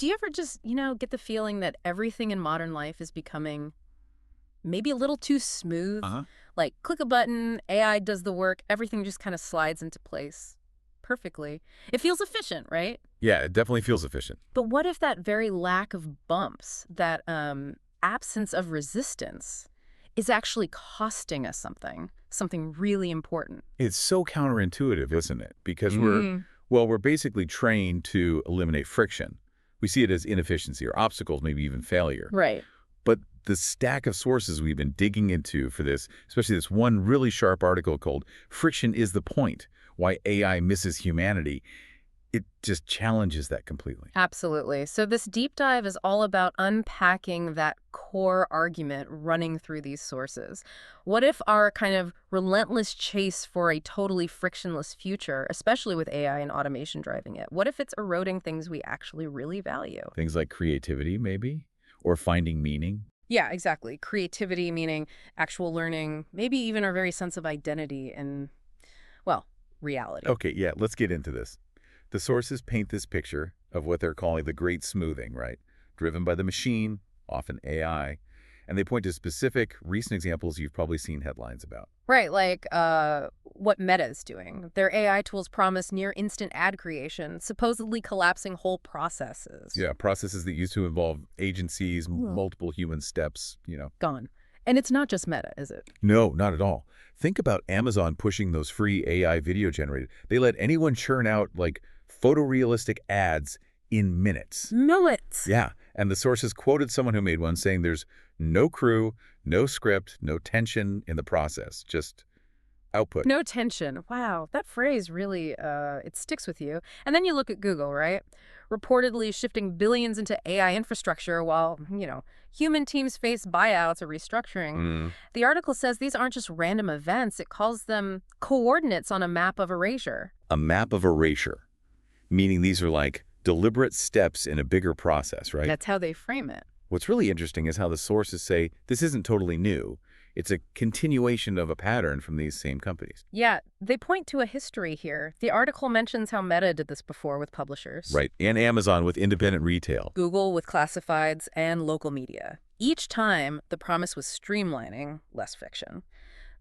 Do you ever just, get the feeling that everything in modern life is becoming maybe a little too smooth? Uh-huh. Like, click a button, AI does the work, everything just kind of slides into place perfectly. It feels efficient, right? Yeah, it definitely feels efficient. But what if that very lack of bumps, that absence of resistance, is actually costing us something really important? It's so counterintuitive, isn't it? Because Mm. we're basically trained to eliminate friction. We see it as inefficiency or obstacles, maybe even failure. Right. But the stack of sources we've been digging into for this, especially this one really sharp article called Friction is the Point, Why AI Misses Humanity, it just challenges that completely. Absolutely. So this deep dive is all about unpacking that core argument running through these sources. What if our kind of relentless chase for a totally frictionless future, especially with AI and automation driving it, what if it's eroding things we actually really value? Things like creativity, maybe, or finding meaning. Yeah, exactly. Creativity, meaning actual learning, maybe even our very sense of identity and, well, reality. Okay, yeah, let's get into this. The sources paint this picture of what they're calling the great smoothing, right? Driven by the machine, often AI, and they point to specific recent examples you've probably seen headlines about. Right, like what Meta is doing. Their AI tools promise near instant ad creation, supposedly collapsing whole processes. Yeah, processes that used to involve agencies, Hmm. multiple human steps. Gone. And it's not just Meta, is it? No, not at all. Think about Amazon pushing those free AI video generated. They let anyone churn out like photorealistic ads in minutes. Millets. Yeah, and the sources quoted someone who made one saying there's no crew, no script, no tension in the process, just output. No tension. Wow, that phrase really, it sticks with you. And then you look at Google, right? Reportedly shifting billions into AI infrastructure while, human teams face buyouts or restructuring. Mm. The article says these aren't just random events, it calls them coordinates on a map of erasure. A map of erasure, meaning these are like deliberate steps in a bigger process, right? That's how they frame it. What's really interesting is how the sources say this isn't totally new. It's a continuation of a pattern from these same companies. Yeah, they point to a history here. The article mentions how Meta did this before with publishers. Right, and Amazon with independent retail. Google with classifieds and local media. Each time, the promise was streamlining, less fiction.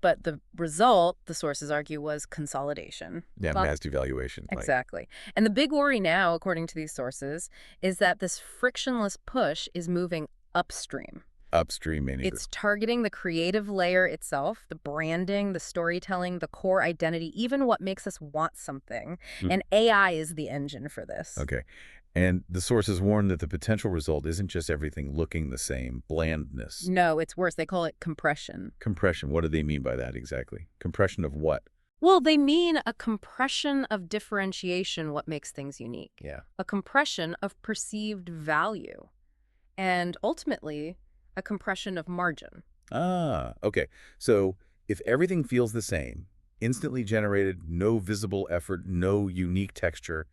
But the result, the sources argue, was consolidation. Yeah, Well, mass devaluation. exactly. And the big worry now, according to these sources, is that this frictionless push is moving upstream. Upstream meaning. It's targeting the creative layer itself, the branding, the storytelling, the core identity, even what makes us want something. Mm. And AI is the engine for this. Okay. And the sources warn that the potential result isn't just everything looking the same, blandness. No, it's worse. They call it compression. Compression, what do they mean by that exactly? Compression of what? Well, they mean a compression of differentiation, what makes things unique. Yeah. A compression of perceived value. And ultimately, a compression of margin. Ah, okay. So if everything feels the same, instantly generated, no visible effort, no unique texture,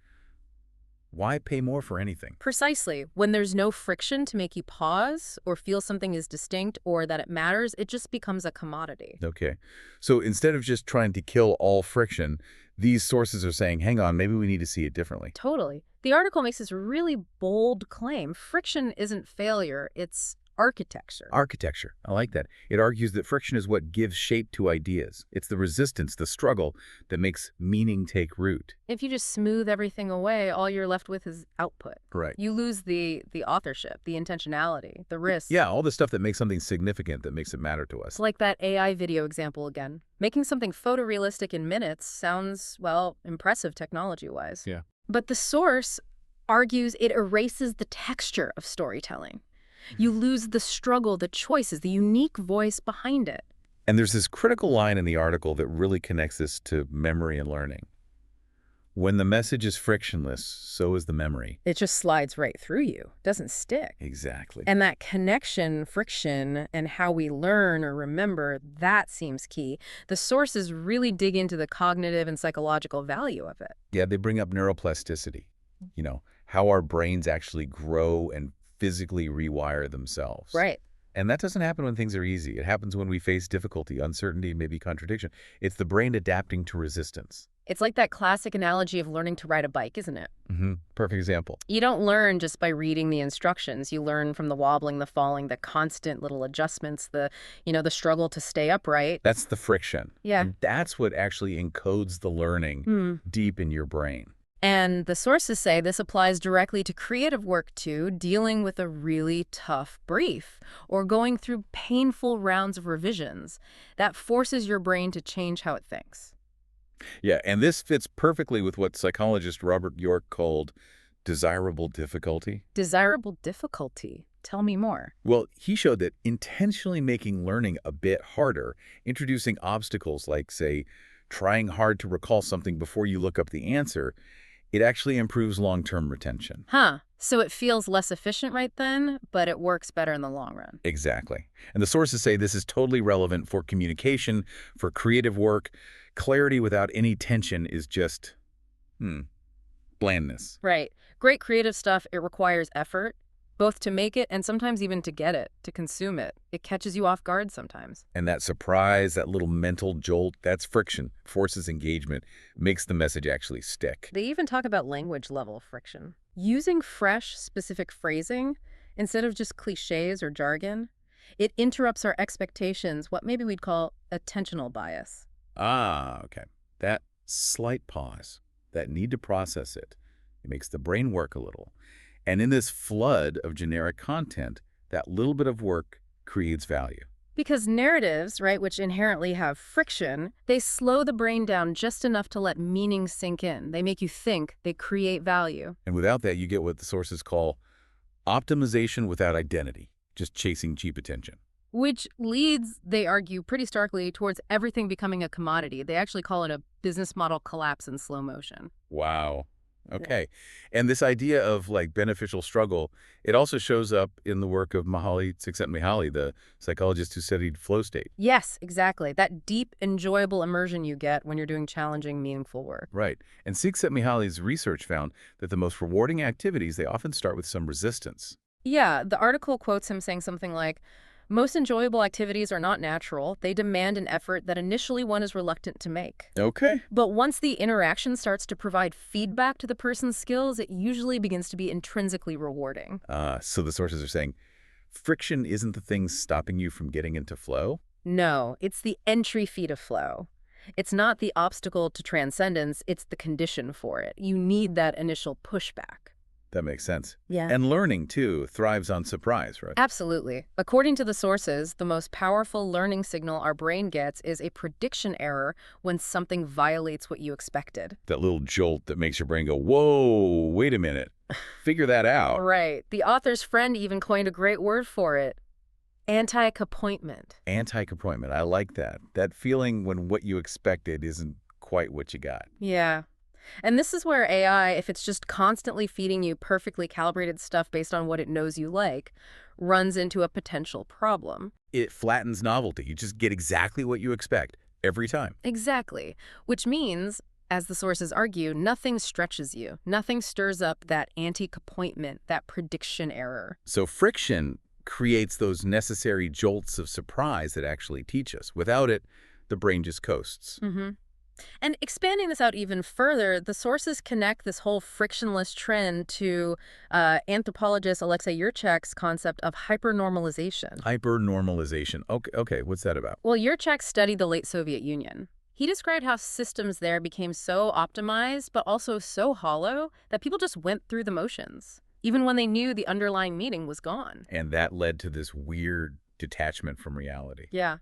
why pay more for anything? Precisely. When there's no friction to make you pause or feel something is distinct or that it matters, it just becomes a commodity. Okay. So instead of just trying to kill all friction, these sources are saying, hang on, maybe we need to see it differently. Totally. The article makes this really bold claim. Friction isn't failure, it's architecture. Architecture. I like that. It argues that friction is what gives shape to ideas. It's the resistance, the struggle that makes meaning take root. If you just smooth everything away, all you're left with is output. Right. You lose the authorship, the intentionality, the risk. Yeah, all the stuff that makes something significant, that makes it matter to us. It's like that AI video example again. Making something photorealistic in minutes sounds, well, impressive technology-wise. Yeah. But the source argues it erases the texture of storytelling. You lose the struggle, the choices, the unique voice behind it. And there's this critical line in the article that really connects this to memory and learning. When the message is frictionless, so is the memory. It just slides right through you, doesn't stick. Exactly. And that connection, friction, and how we learn or remember, that seems key. The sources really dig into the cognitive and psychological value of it. Yeah, they bring up neuroplasticity, how our brains actually grow and physically rewire themselves. Right. And that doesn't happen when things are easy. It happens when we face difficulty, uncertainty, maybe contradiction. It's the brain adapting to resistance. It's like that classic analogy of learning to ride a bike, isn't it? Perfect example. You don't learn just by reading the instructions. You learn from the wobbling, the falling, the constant little adjustments, the struggle to stay upright. That's the friction. Yeah. And that's what actually encodes the learning Hmm. deep in your brain. And the sources say this applies directly to creative work too, dealing with a really tough brief or going through painful rounds of revisions. That forces your brain to change how it thinks. Yeah, and this fits perfectly with what psychologist Robert York called desirable difficulty. Desirable difficulty. Tell me more. Well, he showed that intentionally making learning a bit harder, introducing obstacles like, say, trying hard to recall something before you look up the answer, it actually improves long-term retention. Huh. So it feels less efficient right then, but it works better in the long run. Exactly. And the sources say this is totally relevant for communication, for creative work. Clarity without any tension is just, blandness. Right. Great creative stuff, it requires effort, both to make it and sometimes even to get it, to consume it. It catches you off guard sometimes. And that surprise, that little mental jolt, that's friction, forces engagement, makes the message actually stick. They even talk about language level friction. Using fresh, specific phrasing instead of just cliches or jargon, it interrupts our expectations, what maybe we'd call attentional bias. Ah, okay. That slight pause, that need to process it, it makes the brain work a little. And in this flood of generic content, that little bit of work creates value. Because narratives, right, which inherently have friction, they slow the brain down just enough to let meaning sink in. They make you think, they create value. And without that, you get what the sources call optimization without identity, just chasing cheap attention. Which leads, they argue pretty starkly, towards everything becoming a commodity. They actually call it a business model collapse in slow motion. Wow. Okay. And this idea of like beneficial struggle, it also shows up in the work of Csikszentmihalyi, the psychologist who studied flow state. Yes, exactly. That deep, enjoyable immersion you get when you're doing challenging, meaningful work. Right. And Csikszentmihalyi's research found that the most rewarding activities, they often start with some resistance. Yeah, the article quotes him saying something like, most enjoyable activities are not natural. They demand an effort that initially one is reluctant to make. Okay. But once the interaction starts to provide feedback to the person's skills, it usually begins to be intrinsically rewarding. So the sources are saying friction isn't the thing stopping you from getting into flow? No, it's the entry fee to flow. It's not the obstacle to transcendence, it's the condition for it. You need that initial pushback. That makes sense. Yeah. And learning, too, thrives on surprise, right? Absolutely. According to the sources, the most powerful learning signal our brain gets is a prediction error when something violates what you expected. That little jolt that makes your brain go, whoa, wait a minute. Figure that out. Right. The author's friend even coined a great word for it. Anti-appointment. Anti-appointment. I like that. That feeling when what you expected isn't quite what you got. Yeah. And this is where AI, if it's just constantly feeding you perfectly calibrated stuff based on what it knows you like, runs into a potential problem. It flattens novelty. You just get exactly what you expect every time. Exactly. Which means, as the sources argue, nothing stretches you. Nothing stirs up that anti-appointment, that prediction error. So friction creates those necessary jolts of surprise that actually teach us. Without it, the brain just coasts. Mm-hmm. And expanding this out even further, the sources connect this whole frictionless trend to anthropologist Alexei Yurchak's concept of hypernormalization. Hypernormalization. Okay, what's that about? Well, Yurchak studied the late Soviet Union. He described how systems there became so optimized, but also so hollow, that people just went through the motions, even when they knew the underlying meaning was gone. And that led to this weird detachment from reality. Yeah.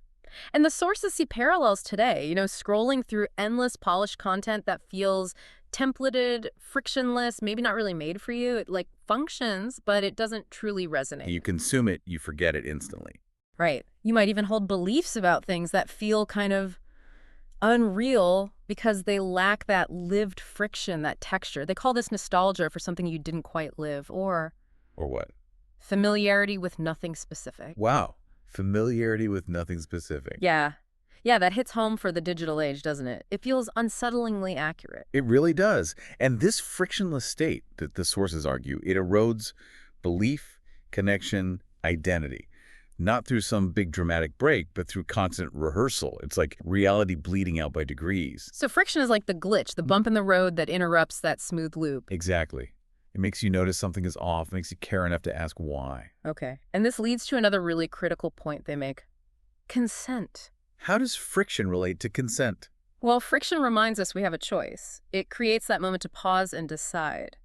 And the sources see parallels today, scrolling through endless polished content that feels templated, frictionless, maybe not really made for you. It functions, but it doesn't truly resonate. You consume it, you forget it instantly. Right. You might even hold beliefs about things that feel kind of unreal because they lack that lived friction, that texture. They call this nostalgia for something you didn't quite live, or what? familiarity with nothing specific. Wow. Familiarity with nothing specific. Yeah. Yeah, that hits home for the digital age, doesn't it? It feels unsettlingly accurate. It really does. And this frictionless state that the sources argue, it erodes belief, connection, identity. Not through some big dramatic break, but through constant rehearsal. It's like reality bleeding out by degrees. So friction is like the glitch, the bump in the road that interrupts that smooth loop. Exactly. It makes you notice something is off, makes you care enough to ask why. Okay. And this leads to another really critical point they make. Consent. How does friction relate to consent? Well, friction reminds us we have a choice. It creates that moment to pause and decide.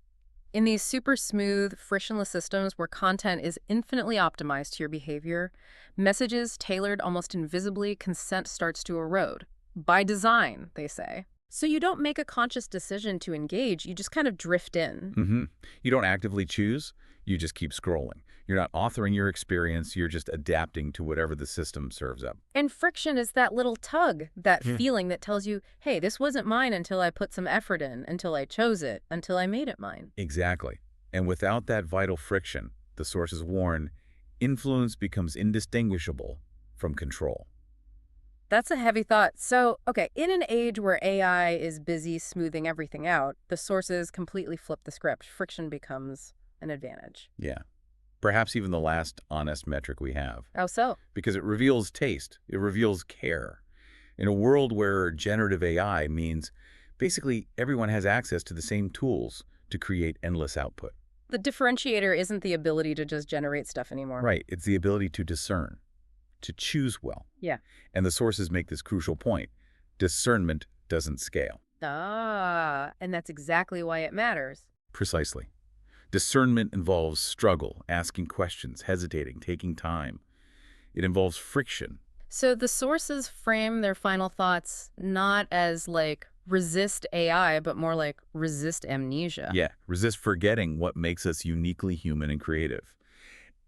In these super smooth, frictionless systems where content is infinitely optimized to your behavior, messages tailored almost invisibly, consent starts to erode. By design, they say. So you don't make a conscious decision to engage, you just kind of drift in. You don't actively choose, you just keep scrolling. You're not authoring your experience, you're just adapting to whatever the system serves up. And friction is that little tug, that feeling that tells you, hey, this wasn't mine until I put some effort in, until I chose it, until I made it mine. Exactly. And without that vital friction, the sources warn, influence becomes indistinguishable from control. That's a heavy thought. So, okay, in an age where AI is busy smoothing everything out, the sources completely flip the script. Friction becomes an advantage. Yeah. Perhaps even the last honest metric we have. How so? Because it reveals taste. It reveals care. In a world where generative AI means basically everyone has access to the same tools to create endless output. The differentiator isn't the ability to just generate stuff anymore. Right. It's the ability to discern, to choose well. Yeah. And the sources make this crucial point. Discernment doesn't scale. And that's exactly why it matters. Precisely. Discernment involves struggle, asking questions, hesitating, taking time. It involves friction. So the sources frame their final thoughts not as like resist AI, but more like resist amnesia. Yeah, resist forgetting what makes us uniquely human and creative.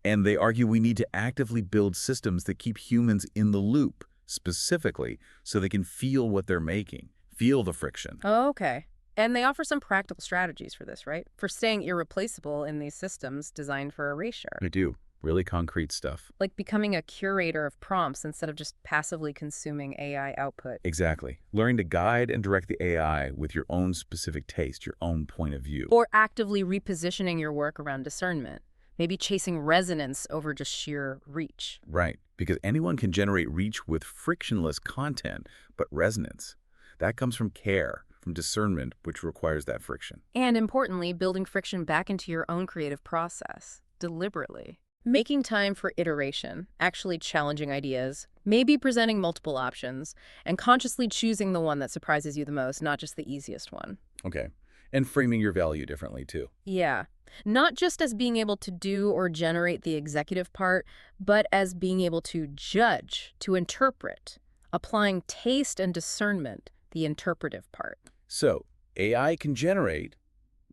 And they argue we need to actively build systems that keep humans in the loop, specifically so they can feel what they're making, feel the friction. Oh, okay. And they offer some practical strategies for this, right? For staying irreplaceable in these systems designed for erasure. They do. Really concrete stuff. Like becoming a curator of prompts instead of just passively consuming AI output. Exactly. Learning to guide and direct the AI with your own specific taste, your own point of view. Or actively repositioning your work around discernment. Maybe chasing resonance over just sheer reach. Right. Because anyone can generate reach with frictionless content, but resonance, that comes from care, from discernment, which requires that friction. And importantly, building friction back into your own creative process, deliberately. Making time for iteration, actually challenging ideas, maybe presenting multiple options, and consciously choosing the one that surprises you the most, not just the easiest one. Okay. And framing your value differently, too. Yeah. Not just as being able to do or generate the executive part, but as being able to judge, to interpret, applying taste and discernment, the interpretive part. So, AI can generate,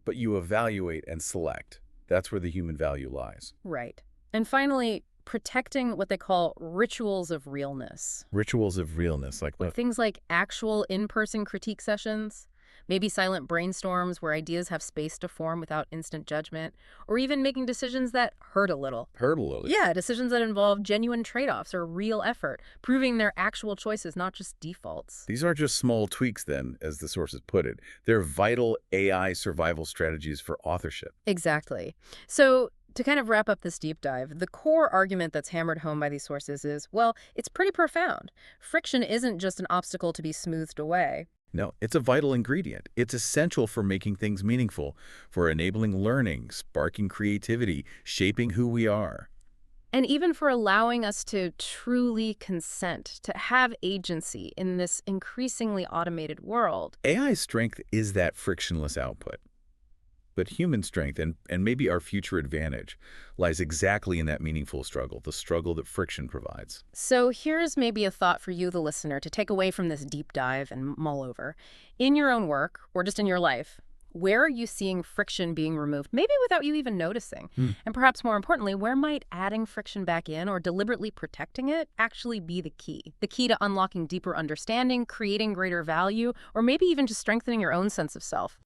but you evaluate and select. That's where the human value lies. Right. And finally, protecting what they call rituals of realness. Rituals of realness, like what? Things like actual in-person critique sessions, maybe silent brainstorms where ideas have space to form without instant judgment, or even making decisions that hurt a little. Hurt a little. Yeah, decisions that involve genuine trade-offs or real effort, proving their actual choices, not just defaults. These aren't just small tweaks, then, as the sources put it. They're vital AI survival strategies for authorship. Exactly. So, to kind of wrap up this deep dive, the core argument that's hammered home by these sources is, well, it's pretty profound. Friction isn't just an obstacle to be smoothed away. No, it's a vital ingredient. It's essential for making things meaningful, for enabling learning, sparking creativity, shaping who we are. And even for allowing us to truly consent, to have agency in this increasingly automated world. AI's strength is that frictionless output. But human strength, and maybe our future advantage, lies exactly in that meaningful struggle, the struggle that friction provides. So here's maybe a thought for you, the listener, to take away from this deep dive and mull over. In your own work, or just in your life, where are you seeing friction being removed, maybe without you even noticing? And perhaps more importantly, where might adding friction back in or deliberately protecting it actually be the key? The key to unlocking deeper understanding, creating greater value, or maybe even just strengthening your own sense of self?